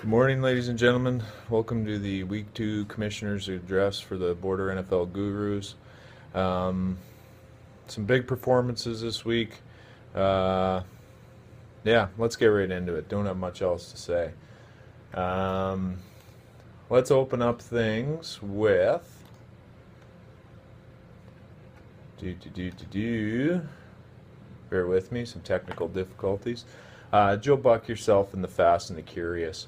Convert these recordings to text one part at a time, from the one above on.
Good morning, ladies and gentlemen. Welcome to the Week 2 Commissioner's Address for the Border NFL Gurus. Um, some big performances this week. Uh, yeah, let's get right into it. Don't have much else to say. Um, let's open up things with. Bear with me, some technical difficulties. Joe Buck, yourself, and the Fast and the Curious.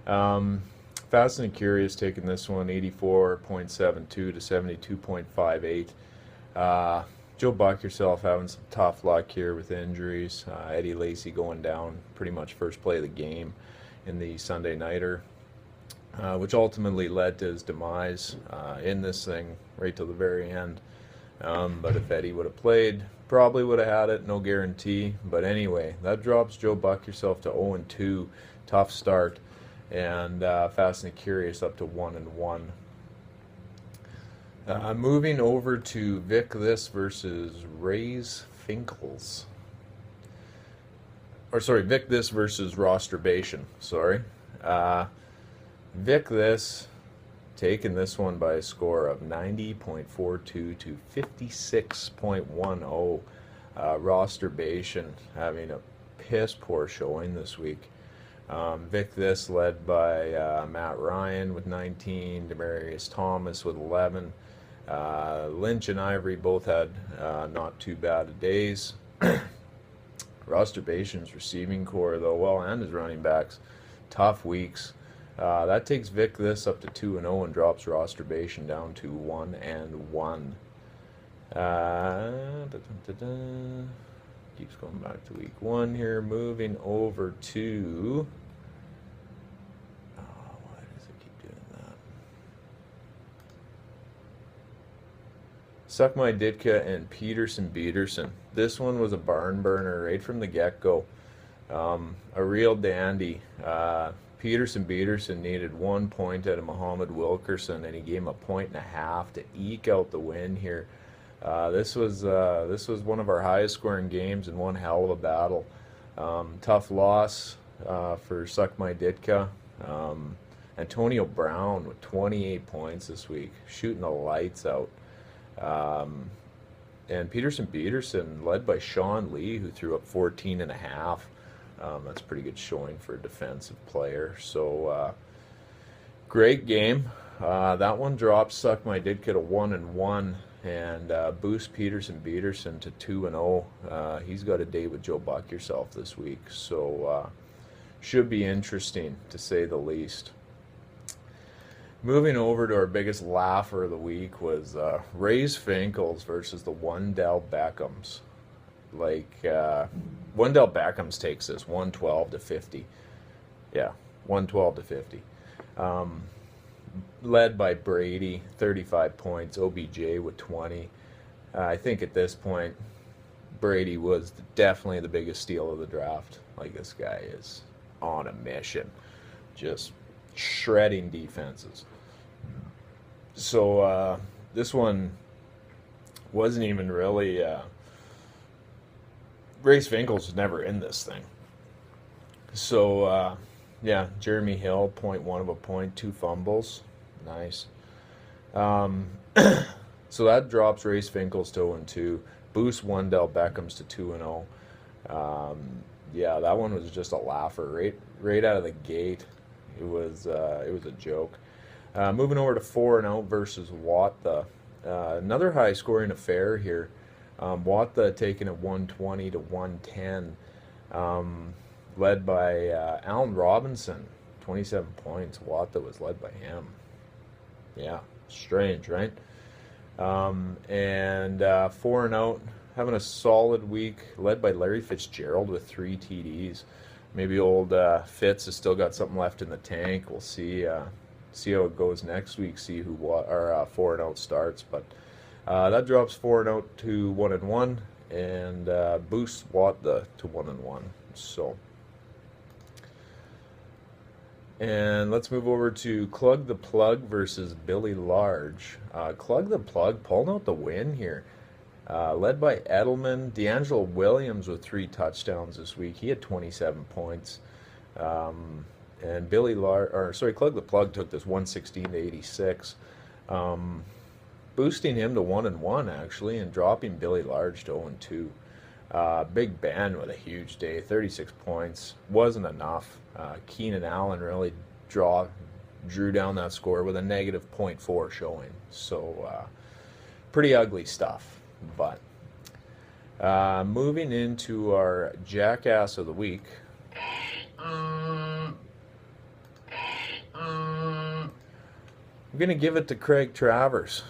Fast and Curious taking this one 84.72 to 72.58. Joe Buck yourself having some tough luck here with injuries. Eddie Lacy going down pretty much first play of the game in the Sunday Nighter, which ultimately led to his demise in this thing right till the very end. But if Eddie would have played, probably would have had it, no guarantee. But anyway, that drops Joe Buck yourself to 0-2. Tough start. And Fast and Curious up to 1-1. Moving over to Vic This versus Rays Finkles. Or sorry, Vic This versus Rosturbation. Sorry. Vic This taking this one by a score of 90.42 to 56.10. Rosturbation having a piss poor showing this week. Vic This led by Matt Ryan with 19, Demaryius Thomas with 11. Lynch and Ivory both had not too bad of days. Rosturbation's receiving core, though, well, and his running backs, tough weeks. That takes Vic This up to 2-0 and drops Rosturbation down to 1-1. Keeps going back to week 1 here. Moving over to. Oh, why does it keep doing that? Suck My Ditka and Peterson. This one was a barn burner right from the get-go. A real dandy. Peterson needed 1 point out of Muhammad Wilkerson, and he gave him 1.5 to eke out the win here. This was one of our highest scoring games and one hell of a battle. Tough loss for Suck My Ditka. Antonio Brown with 28 points this week, shooting the lights out. And Peterson led by Sean Lee, who threw up 14.5. That's pretty good showing for a defensive player. So great game. That one drops Suck My Ditka to 1-1. And boost Peterson to 2-0. He's got a date with Joe Buck yourself this week, so should be interesting to say the least. Moving over to our biggest laugher of the week was Rays Finkles versus the Wendell Beckhams. Wendell Beckhams takes this 112 to 50. Yeah, 112 to 50. Led by Brady, 35 points, OBJ with 20. I think at this point, Brady was definitely the biggest steal of the draft. This guy is on a mission, just shredding defenses. So this one wasn't even really. Race Finkles was never in this thing. So yeah, Jeremy Hill, 0.1 of a point, 2 fumbles. Nice. So that drops Race Finkles to 0-2. Boosts Wendell Beckhams to 2-0. Yeah, that one was just a laugher right out of the gate. It was a joke. Moving over to 4-0 versus Watta. Another high scoring affair here. Watta taking it 120 to 110. Led by Allen Robinson, 27 points. Watta was led by him. Yeah, strange, right? And 4-0, having a solid week, led by Larry Fitzgerald with 3 TDs. Maybe old Fitz has still got something left in the tank. We'll see how it goes next week. See who 4-0 starts, but that drops 4-0 to 1-1, and boosts Watta to 1-1. So. And let's move over to Clug the Plug versus Billy Large. Clug the Plug pulling out the win here. Led by Edelman. D'Angelo Williams with 3 touchdowns this week. He had 27 points. And Clug the Plug took this 116 to 86, boosting him to 1-1 actually, and dropping Billy Large to 0-2. Big Ben with a huge day, 36 points. Wasn't enough. Keenan Allen really drew down that score with a negative .4 showing. So pretty ugly stuff. But moving into our Jackass of the Week. I'm going to give it to Craig Travers.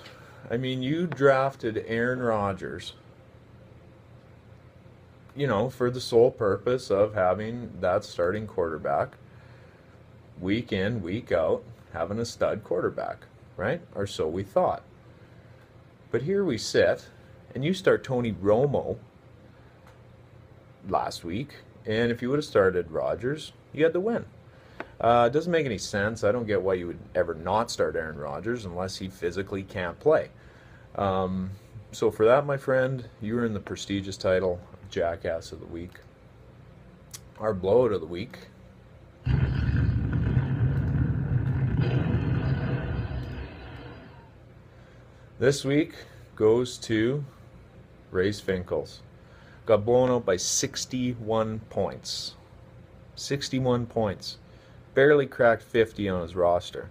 I mean, you drafted Aaron Rodgers, for the sole purpose of having that starting quarterback week in, week out, having a stud quarterback, right? Or so we thought. But here we sit, and you start Tony Romo last week, and if you would have started Rodgers, you had the win. It doesn't make any sense. I don't get why you would ever not start Aaron Rodgers unless he physically can't play. So for that, my friend, you were in the prestigious title of Jackass of the Week. Our blowout of the week. This week goes to Race Finkles. Got blown out by 61 points. 61 points. Barely cracked 50 on his roster.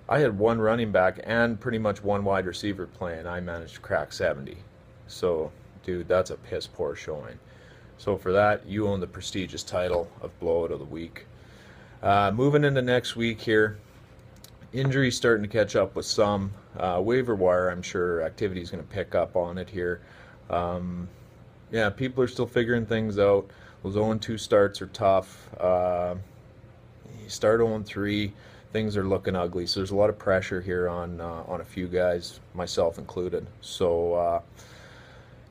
I had one running back and pretty much one wide receiver playing. I managed to crack 70. So, dude, that's a piss poor showing. So for that, you own the prestigious title of Blowout of the Week. Moving into next week here, injuries starting to catch up with some. Waiver wire, I'm sure activity is going to pick up on it here. Yeah, people are still figuring things out. Those 0-2 starts are tough. You start 0-3, things are looking ugly. So there's a lot of pressure here on a few guys, myself included. So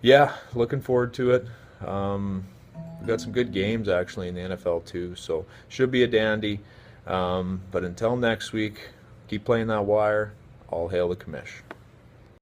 yeah, looking forward to it. We've got some good games actually in the NFL too, so should be a dandy. But until next week, keep playing that wire. All hail the commish.